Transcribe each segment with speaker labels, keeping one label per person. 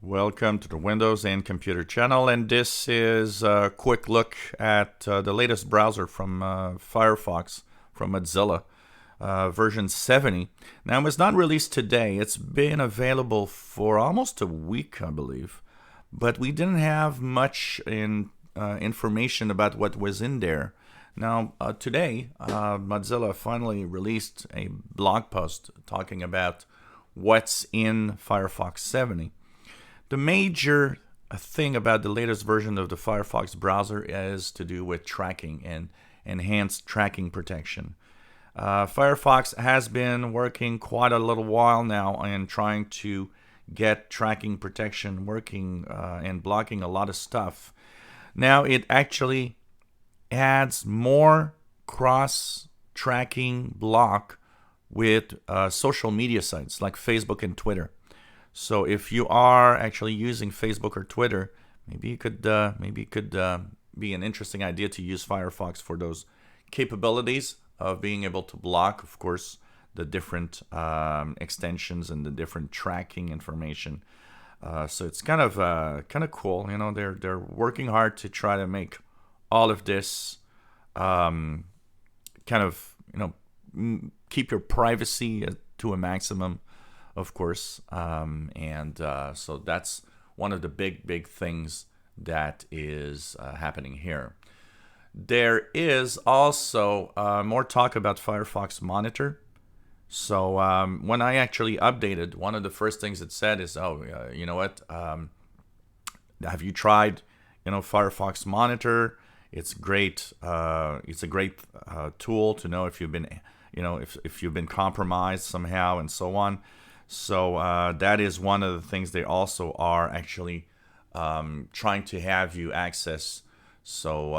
Speaker 1: Welcome to the Windows and Computer channel, and this is a quick look at the latest browser from Firefox from Mozilla, version 70. Now, it was not released today. It's been available for almost a week, I believe, but we didn't have much information about what was in there. Now, today, Mozilla finally released a blog post talking about what's in Firefox 70. The major thing about the latest version of the Firefox browser is to do with tracking and enhanced tracking protection. Firefox has been working quite a little while now in trying to get tracking protection working and blocking a lot of stuff. Now it actually adds more cross-tracking block with social media sites like Facebook and Twitter. So if you are actually using Facebook or Twitter, maybe it could be an interesting idea to use Firefox for those capabilities of being able to block, of course, the different extensions and the different tracking information. So it's kind of cool. You know, they're working hard to try to make all of this keep your privacy to a maximum, of course, so that's one of the big things that is happening here. There is also more talk about Firefox Monitor. So when I actually updated, one of the first things it said is, you know what? Have you tried, Firefox Monitor? It's great. It's a great tool to know if you've been, if you've been compromised somehow and so on. So that is one of the things they also are actually trying to have you access. So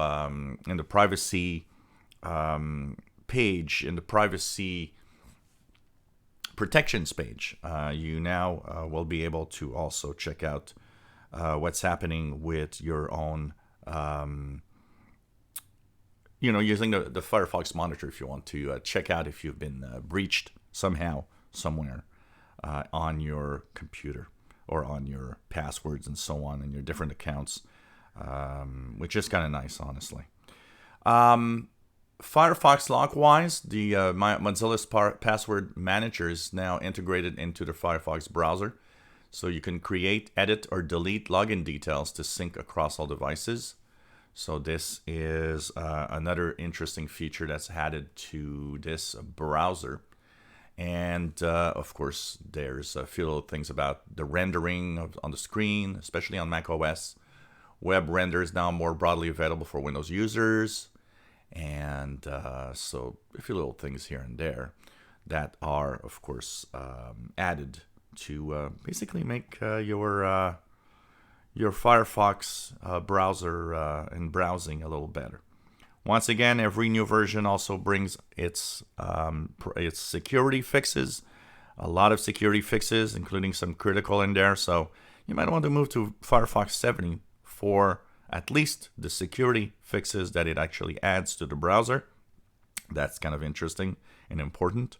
Speaker 1: in the privacy page, in the privacy protections page, you now will be able to also check out what's happening with your own, using the Firefox Monitor if you want to check out if you've been breached somehow, somewhere. On your computer or on your passwords and so on and your different accounts, which is kind of nice, honestly. Firefox Lockwise, the Mozilla Spark password manager is now integrated into the Firefox browser. So you can create, edit, or delete login details to sync across all devices. So this is another interesting feature that's added to this browser. And of course, there's a few little things about the rendering on the screen, especially on Mac OS. Web render is now more broadly available for Windows users. And so a few little things here and there that are, of course, added to basically make your Firefox browser and browsing a little better. Once again, every new version also brings its security fixes, a lot of security fixes, including some critical in there. So you might want to move to Firefox 70 for at least the security fixes that it actually adds to the browser. That's kind of interesting and important.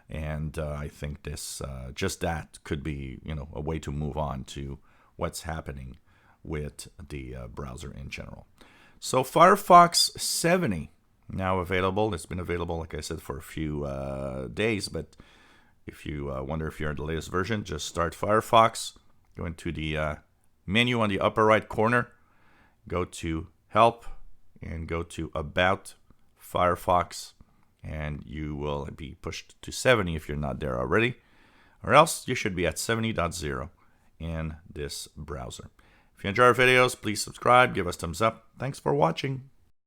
Speaker 1: And I think this just that could be a way to move on to what's happening with the browser in general. So Firefox 70 now available. It's been available, like I said, for a few days. But if you wonder if you're in the latest version, just start Firefox. Go into the menu on the upper right corner. Go to Help and go to About Firefox. And you will be pushed to 70 if you're not there already. Or else you should be at 70.0 in this browser. If you enjoy our videos, please subscribe, give us thumbs up. Thanks for watching.